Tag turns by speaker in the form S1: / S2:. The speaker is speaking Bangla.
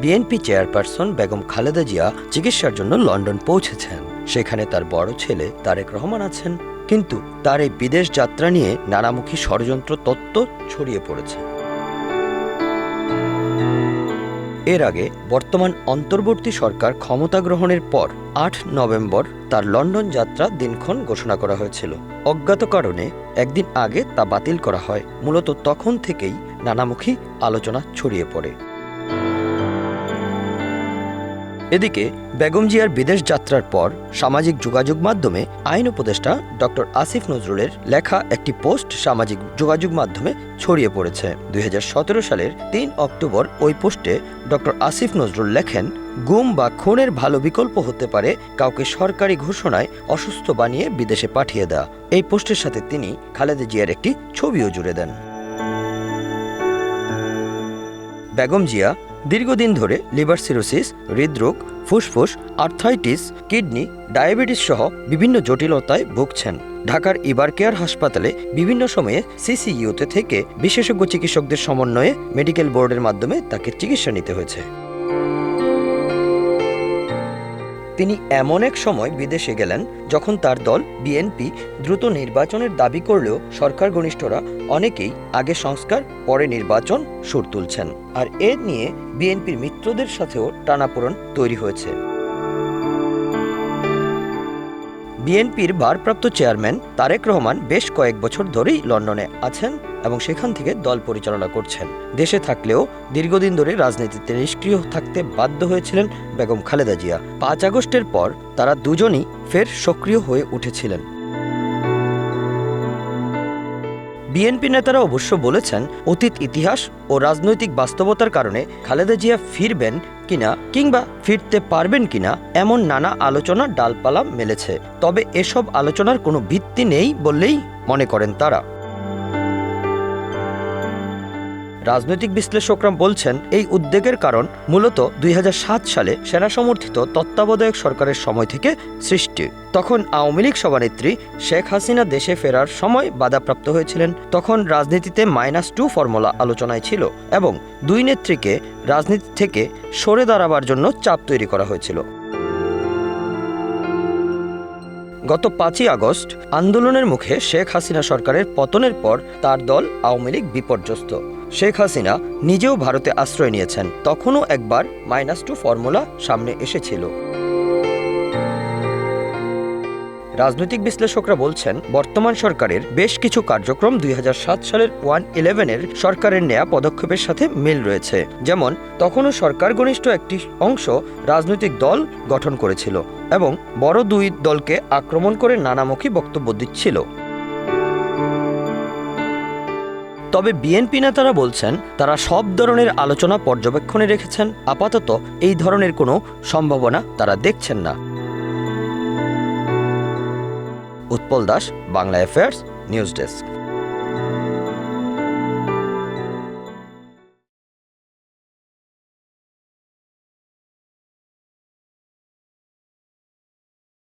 S1: বিএনপি চেয়ারপারসন বেগম খালেদা জিয়া চিকিৎসার জন্য লন্ডন পৌঁছেছেন। সেখানে তার বড় ছেলে তারেক রহমান আছেন। কিন্তু তার এই বিদেশ যাত্রা নিয়ে নানামুখী ষড়যন্ত্র তত্ত্ব ছড়িয়ে পড়েছে। এর আগে বর্তমান অন্তর্বর্তী সরকার ক্ষমতা গ্রহণের পর ৮ নভেম্বর তার লন্ডন যাত্রা দিনক্ষণ ঘোষণা করা হয়েছিল। অজ্ঞাত কারণে একদিন আগে তা বাতিল করা হয়। মূলত তখন থেকেই নানামুখী আলোচনা ছড়িয়ে পড়ে। এদিকে বেগম জিয়ার বিদেশ যাত্রার পর সামাজিক যোগাযোগ মাধ্যমে আইন উপদেষ্টা ডক্টর আসিফ নজরুলের লেখা একটি পোস্ট সামাজিক যোগাযোগ মাধ্যমে ছড়িয়ে পড়েছে। ২০১৭ সালের ৩ অক্টোবর ওই পোস্টে ডক্টর আসিফ নজরুল লেখেন, গুম বা খুনের ভালো বিকল্প হতে পারে কাউকে সরকারি ঘোষণায় অসুস্থ বানিয়ে বিদেশে পাঠিয়ে দেওয়া। এই পোস্টের সাথে তিনি খালেদা জিয়ার একটি ছবিও জুড়ে দেন। বেগম জিয়া দীর্ঘদিন ধরে লিভার সিরোসিস, হৃদরোগ, ফুসফুস, আর্থ্রাইটিস, কিডনি, ডায়াবেটিস সহ বিভিন্ন জটিলতায় ভুগছেন। ঢাকার ইবার কেয়ার হাসপাতালে বিভিন্ন সময়ে সিসিইউতে থেকে বিশেষজ্ঞ চিকিৎসকদের সমন্বয়ে মেডিকেল বোর্ডের মাধ্যমে তাকে চিকিৎসা নিতে হয়েছে। তিনি এমন এক সময় বিদেশে গেলেন যখন তার দল বিএনপি দ্রুত নির্বাচনের দাবি করলেও সরকার ঘনিষ্ঠরা অনেকেই আগে সংস্কার পরে নির্বাচন সুর তুলছেন। আর এ নিয়ে বিএনপির মিত্রদের সাথেও টানাপোড়েন তৈরি হয়েছে। বিএনপির ভারপ্রাপ্ত চেয়ারম্যান তারেক রহমান বেশ কয়েক বছর ধরেই লন্ডনে আছেন এবং সেখান থেকে দল পরিচালনা করছেন। দেশে থাকলেও দীর্ঘদিন ধরে রাজনীতিতে নিষ্ক্রিয় থাকতে বাধ্য হয়েছিলেন বেগম খালেদা জিয়া। ৫ আগস্টের পর তারা দুজনই ফের সক্রিয় হয়ে উঠেছিলেন। বিএনপি নেতারা অবশ্য বলেছেন, অতীত ইতিহাস ও রাজনৈতিক বাস্তবতার কারণে খালেদা জিয়া ফিরবেন কিনা কিংবা ফিরতে পারবেন কিনা এমন নানা আলোচনা ডালপালা মেলেছে। তবে এসব আলোচনার কোনো ভিত্তি নেই বললেই মনে করেন তারা। রাজনৈতিক বিশ্লেষকরা বলছেন, এই উদ্বেগের কারণ মূলত ২০০৭ সালে সেনা সমর্থিত তত্ত্বাবধায়ক সরকারের সময় থেকে সৃষ্টি। তখন আওয়ামী লীগ সভানেত্রী শেখ হাসিনা দেশে ফেরার সময় বাধাপ্রাপ্ত হয়েছিলেন। তখন রাজনীতিতে -2 ফর্মুলা আলোচনায় ছিল এবং দুই নেত্রীকে রাজনীতি থেকে সরে দাঁড়াবার জন্য চাপ তৈরি করা হয়েছিল। গত ৫ই আগস্ট আন্দোলনের মুখে শেখ হাসিনা সরকারের পতনের পর তার দল আওয়ামী লীগ বিপর্যস্ত। শেখ হাসিনা নিজেও ভারতে আশ্রয় নিয়েছেন। তখনও একবার -2 ফর্মুলা সামনে এসেছিল। রাজনৈতিক বিশ্লেষকরা বলছেন, বর্তমান সরকারের বেশ কিছু কার্যক্রম ২০০৭ সালের 1/11-এর সরকারের নেয়া পদক্ষেপের সাথে মিল রয়েছে। যেমন তখনও সরকার ঘনিষ্ঠ একটি অংশ রাজনৈতিক দল গঠন করেছিল এবং বড় দুই দলকে আক্রমণ করে নানামুখী বক্তব্য দিচ্ছিল। তবে বিএনপি নেতারা বলছেন, তারা সব ধরনের আলোচনা পর্যবেক্ষণে রেখেছেন। আপাতত এই ধরনের কোনো সম্ভাবনা তারা দেখছেন না। Utpal Das, Bangla affairs, news desk.